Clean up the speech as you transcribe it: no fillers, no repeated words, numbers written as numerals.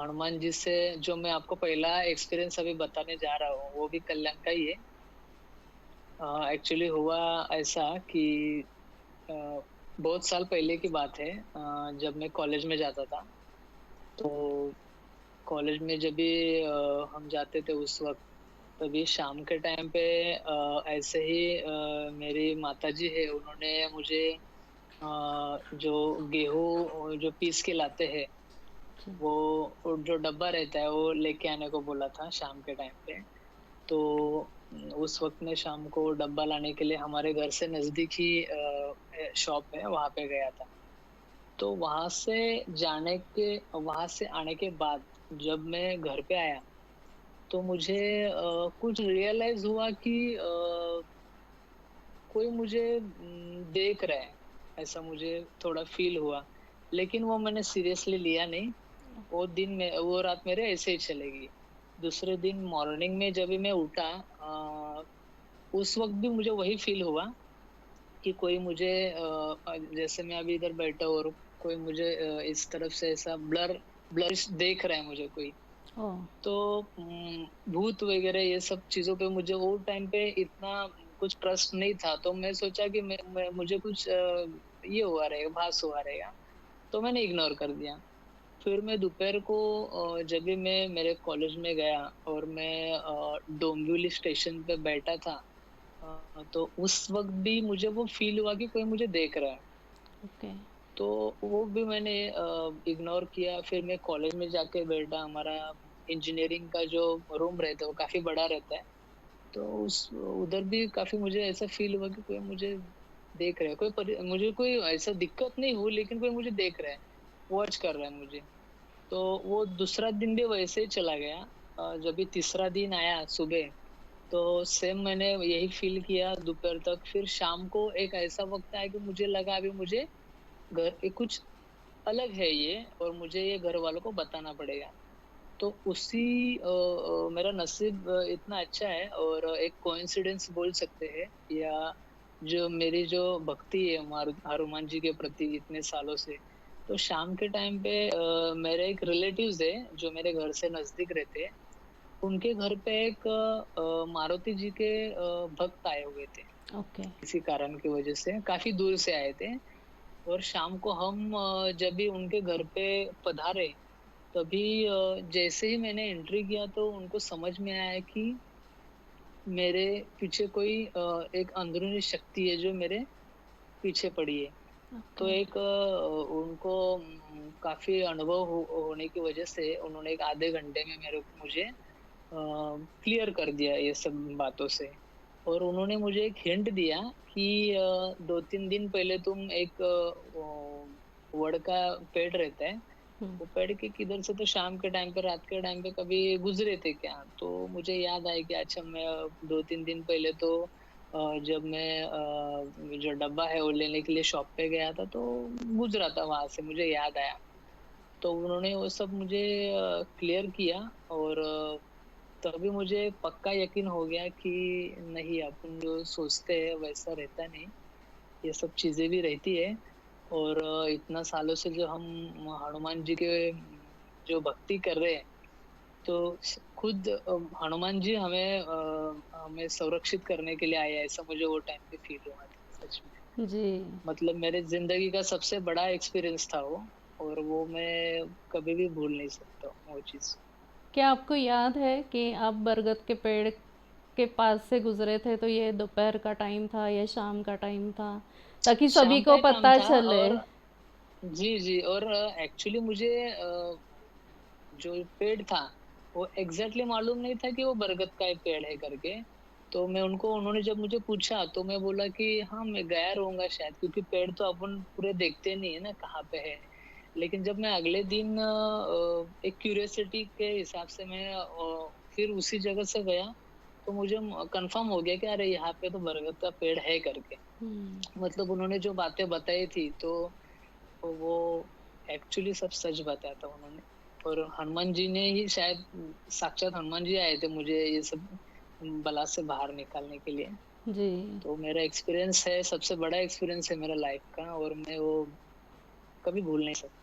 हनुमान जी से जो मैं आपको पहला एक्सपीरियंस अभी बताने जा रहा हूँ, वो भी कल्याण का ही है। एक्चुअली हुआ ऐसा कि अ, बहुत साल पहले की बात है, जब मैं कॉलेज में जाता था, तो कॉलेज में जब भी हम जाते थे उस वक़्त, तभी शाम के टाइम पे ऐसे ही मेरी माताजी है, उन्होंने मुझे जो गेहूँ जो पीस के लाते हैं, जी। वो जो डब्बा रहता है, वो लेके आने को बोला था शाम के टाइम पे। तो उस वक़्त मैं शाम को डब्बा लाने के लिए हमारे घर से नज़दीक ही शॉप है, वहाँ पे गया था। तो वहाँ से आने के बाद जब मैं घर पे आया, तो मुझे कुछ रियलाइज़ हुआ कि कोई मुझे देख रहा है, ऐसा मुझे थोड़ा फ़ील हुआ। लेकिन वो मैंने सीरियसली लिया नहीं, वो रात मेरे ऐसे ही चली गई। दूसरे दिन मॉर्निंग में जब भी मैं उठा, उस वक़्त भी मुझे वही फ़ील हुआ कि कोई मुझे जैसे मैं अभी इधर बैठा हूँ और कोई मुझे इस तरफ से ऐसा ब्लरिश देख रहा है मुझे कोई। ओह! तो भूत वगैरह ये सब चीज़ों पे मुझे वो टाइम पे इतना कुछ ट्रस्ट नहीं था, तो मैं सोचा कि मैं मुझे कुछ ये हुआ रहेगा, भास हुआ रहेगा, तो मैंने इग्नोर कर दिया। फिर मैं दोपहर को जब भी मैं मेरे कॉलेज में गया और मैं डोंबिवली स्टेशन पे बैठा था, तो उस वक़्त भी मुझे वो फ़ील हुआ कि कोई मुझे देख रहा है। ओके। तो वो भी मैंने इग्नोर किया, फिर मैं कॉलेज में जाके बैठा, हमारा इंजीनियरिंग का जो रूम रहता है, वो काफ़ी बड़ा रहता है। तो उस उधर भी काफ़ी मुझे ऐसा फ़ील हुआ कि कोई मुझे देख रहा है, मुझे कोई ऐसा दिक्कत नहीं हुई, लेकिन कोई मुझे देख रहा है, वॉच कर रहा है मुझे। तो वो दूसरा दिन भी वैसे ही चला गया। जब भी तीसरा दिन आया सुबह, तो सेम मैंने यही फ़ील किया दोपहर तक। फिर शाम को एक ऐसा वक़्त आया कि मुझे लगा अभी मुझे घर पे कुछ अलग है ये, और मुझे ये घरवालों को बताना पड़ेगा। तो मेरा नसीब इतना अच्छा है, और एक कोइंसिडेंस बोल सकते हैं, या जो मेरी जो भक्ति है हनुमान जी के प्रति इतने सालों से, तो शाम के टाइम पे मेरे एक रिलेटिव्स है जो मेरे घर से नजदीक रहते हैं। उनके घर पे एक मारुति जी के भक्त आए हुए थे, ओके। किसी कारण की वजह से काफी दूर से आए थे। और शाम को हम जब भी उनके घर पे पधारे, तभी जैसे ही मैंने एंट्री किया, तो उनको समझ में आया कि मेरे पीछे कोई एक अंदरूनी शक्ति है जो मेरे पीछे पड़ी है। तो ओके। एक उनको काफ़ी अनुभव होने की वजह से उन्होंने एक आधे घंटे में मुझे क्लियर कर दिया ये सब बातों से। और उन्होंने मुझे एक हिंट दिया कि 2-3 दिन पहले तुम एक वड़ का पेड़ रहता है, हुँ। वो पेड़ के किधर से तो शाम के टाइम पे, रात के टाइम पे कभी गुज़रे थे क्या? तो मुझे याद आया कि अच्छा, मैं 2-3 दिन पहले तो जब मैं जो डब्बा है वो लेने के लिए शॉप पे गया था, तो गुज़रा था वहाँ से, मुझे याद आया। तो उन्होंने वो सब मुझे क्लियर किया, और तभी मुझे पक्का यकीन हो गया कि नहीं, अपन जो सोचते हैं वैसा रहता नहीं, ये सब चीज़ें भी रहती है। और इतना सालों से जो हम हनुमान जी के जो भक्ति कर रहे हैं, तो खुद हनुमान जी हमें संरक्षित करने के लिए आए हैं, ऐसा मुझे वो टाइम पे फील हुआ था सच में। जी। मतलब मेरे ज़िंदगी का सबसे बड़ा एक्सपीरियंस था वो, और वो मैं कभी भी भूल नहीं सकता हूँ वो चीज़। क्या आपको याद है कि आप बरगद के पेड़ के पास से गुज़रे थे, तो ये दोपहर का टाइम था या शाम का टाइम था? ताकि सभी शाम का को ही टाइम पता था, चले। और जी, जी, और एक्चुअली मुझे जो पेड़ था, वो एग्ज़ैक्टली मालूम नहीं था कि वो बरगद का एक पेड़ है करके। तो उन्होंने जब मुझे पूछा, तो मैं बोला कि हाँ, मैं गया रहूँगा शायद, क्योंकि पेड़ तो अपन पूरे देखते नहीं है ना कहाँ पे है। लेकिन जब मैं अगले दिन एक क्यूरियोसिटी के हिसाब से मैं फिर उसी जगह से गया, तो मुझे कन्फर्म हो गया कि अरे, यहाँ पे तो बरगद का पेड़ है करके। हुँ। मतलब उन्होंने जो बातें बताई थी, तो वो एक्चुअली सब सच बताया था उन्होंने। और हनुमान जी ने ही शायद, साक्षात हनुमान जी आए थे मुझे ये सब बला से बाहर निकालने के लिए। जी। तो मेरा एक्सपीरियंस है, सबसे बड़ा एक्सपीरियंस है मेरा लाइफ का, और मैं वो कभी भूल नहीं सकता।